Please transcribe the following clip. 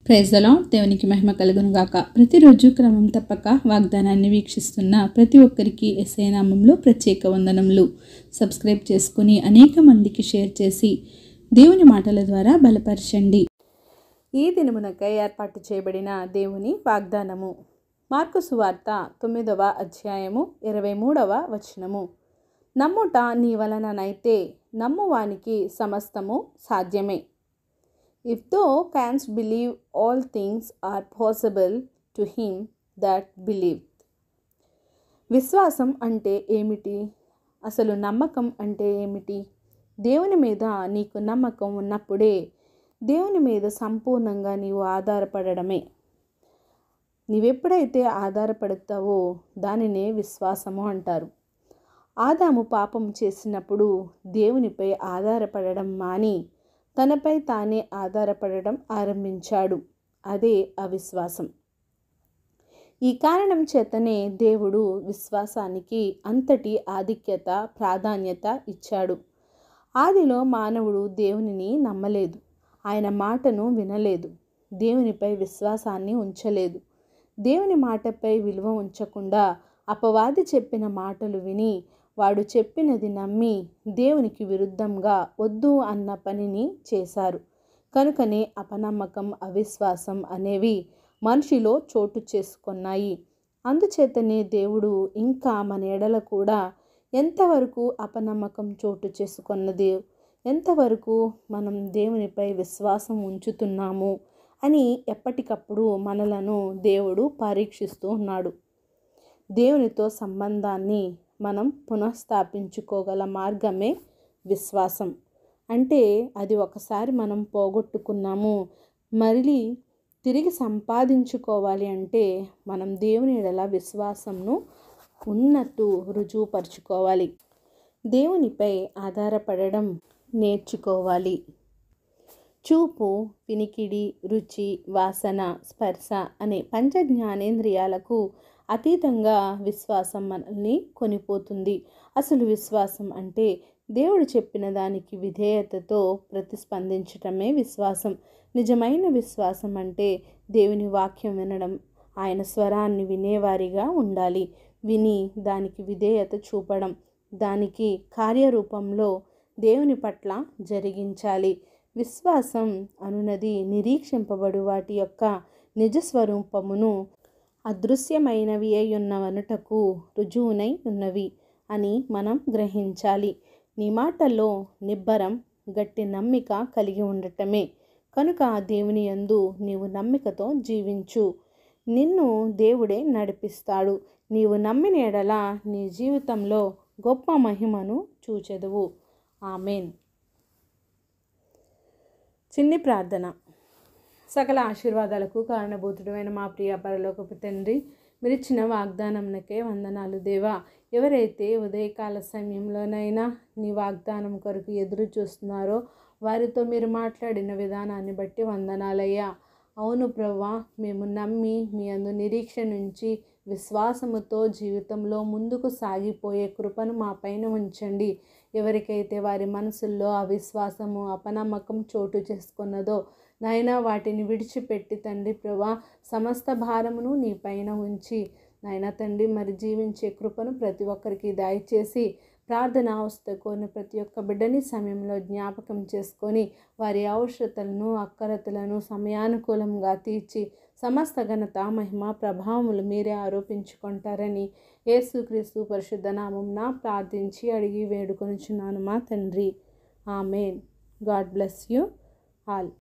Praise the lord. దేవునికి మహిమ కలుగును గాక. ప్రతిరోజు క్రమం తప్పక వాగ్దానాన్ని వీక్షిస్తున్న ప్రతి ఒక్కరికి యేసయ్య నామములో ప్రత్యేక వందనములు. సబ్స్క్రైబ్ చేసుకుని అనేక మందికి షేర్ చేసి దేవుని మాటల ద్వారా బలపరచండి. ఈ దినమునకై ఏర్పాటు చేయబడిన దేవుని వాగ్దానము మార్కు సువార్త 9వ అధ్యాయము 23వ వచనము. నమ్ముట నీ వలననైతే నమ్మువానికి సమస్తము సాధ్యమే. If thou canst believe, all things are possible to him that believeth. విశ్వాసం అంటే ఏమిటి? అసలు నమ్మకం అంటే ఏమిటి? దేవుని మీద నీకు నమ్మకం ఉన్నప్పుడే దేవుని మీద సంపూర్ణంగా నీవు ఆధారపడడమే. నీవెప్పుడైతే ఆధారపడతావో దానినే విశ్వాసము అంటారు. ఆదాము పాపం చేసినప్పుడు దేవునిపై ఆధారపడడం మాని తనపై తానే ఆధారపడడం ఆరంభించాడు. అదే అవిశ్వాసం. ఈ కారణం చేతనే దేవుడు విశ్వాసానికి అంతటి ఆధిక్యత, ప్రాధాన్యత ఇచ్చాడు. ఆదిలో మానవుడు దేవునిని నమ్మలేదు, ఆయన మాటను వినలేదు, దేవునిపై విశ్వాసాన్ని ఉంచలేదు. దేవుని మాటపై విలువ ఉంచకుండా అపవాది చెప్పిన మాటలు విని వాడు చెప్పినది నమ్మి దేవునికి విరుద్ధంగా వద్దు అన్న పనిని చేశారు. కనుకనే అపనమ్మకం, అవిశ్వాసం అనేవి మనిషిలో చోటు చేసుకున్నాయి. అందుచేతనే దేవుడు ఇంకా మన ఎడల కూడా ఎంతవరకు అపనమ్మకం చోటు చేసుకున్నది, ఎంతవరకు మనం దేవునిపై విశ్వాసం ఉంచుతున్నాము అని ఎప్పటికప్పుడు మనలను దేవుడు పరీక్షిస్తూ ఉన్నాడు. దేవునితో సంబంధాన్ని మనం పునఃస్థాపించుకోగల మార్గమే విశ్వాసం. అంటే అది ఒకసారి మనం పోగొట్టుకున్నాము, మళ్ళీ తిరిగి సంపాదించుకోవాలి అంటే మనం దేవుని ఎడల విశ్వాసంను ఉన్నట్టు రుజువుపరుచుకోవాలి. దేవునిపై ఆధారపడడం నేర్చుకోవాలి. చూపు, వినికిడి, రుచి, వాసన, స్పర్శ అనే పంచ జ్ఞానేంద్రియాలకు అతీతంగా విశ్వాసం మనల్ని కొనిపోతుంది. అసలు విశ్వాసం అంటే దేవుడు చెప్పిన దానికి విధేయతతో ప్రతిస్పందించటమే విశ్వాసం. నిజమైన విశ్వాసం అంటే దేవుని వాక్యం వినడం, ఆయన స్వరాన్ని వినేవారిగా ఉండాలి. విని దానికి విధేయత చూపడం, దానికి కార్యరూపంలో దేవుని పట్ల జరిగించాలి. విశ్వాసం అనునది నిరీక్షింపబడు వాటి యొక్క నిజస్వరూపమును అదృశ్యమైనవి అయ్యున్నవనుటకు రుజువునై ఉన్నవి అని మనం గ్రహించాలి. నీ మాటల్లో నిబ్బరం, గట్టి నమ్మిక కలిగి ఉండటమే. కనుక దేవుని యందు నీవు నమ్మికతో జీవించు. నిన్ను దేవుడే నడిపిస్తాడు. నీవు నమ్మిన ఎడల నీ జీవితంలో గొప్ప మహిమను చూచెదవు. ఆమేన్. చిన్ని ప్రార్థన. సకల ఆశీర్వాదాలకు కారణభూతుడైన మా ప్రియ పరలోకపు తండ్రి, మీరిచ్చిన వాగ్దానంకే వందనాలు దేవా. ఎవరైతే ఉదయకాల సమయంలోనైనా నీ వాగ్దానం కొరకు ఎదురు చూస్తున్నారో వారితో మీరు మాట్లాడిన విధానాన్ని బట్టి వందనాలయ్యా. అవును ప్రభువా, మేము నమ్మి మీ యందు నిరీక్షణ నుంచి విశ్వాసముతో జీవితంలో ముందుకు సాగిపోయే కృపను మా పైన ఉంచండి. ఎవరికైతే వారి మనసుల్లో అవిశ్వాసము, అపనమ్మకం చోటు చేసుకున్నదో నాయనా, వాటిని విడిచిపెట్టి తండ్రి ప్రభా సమస్త భారమును నీ పైన ఉంచి నాయనా తండ్రి మరి జీవించే కృపను ప్రతి ఒక్కరికి దయచేసి ప్రార్థన అవస్థకోని ప్రతి ఒక్క బిడ్డని సమయంలో జ్ఞాపకం చేసుకొని వారి అవసరతలను, అక్కరతలను సమయానుకూలంగా తీర్చి సమస్త ఘనత, మహిమ, ప్రభావములు మీరే ఆరోపించుకుంటారని యేసుక్రీస్తు పరిశుద్ధ నామమున ప్రార్థించి అడిగి వేడుకొనుచున్నాను మా తండ్రి. ఆమేన్. God bless you all.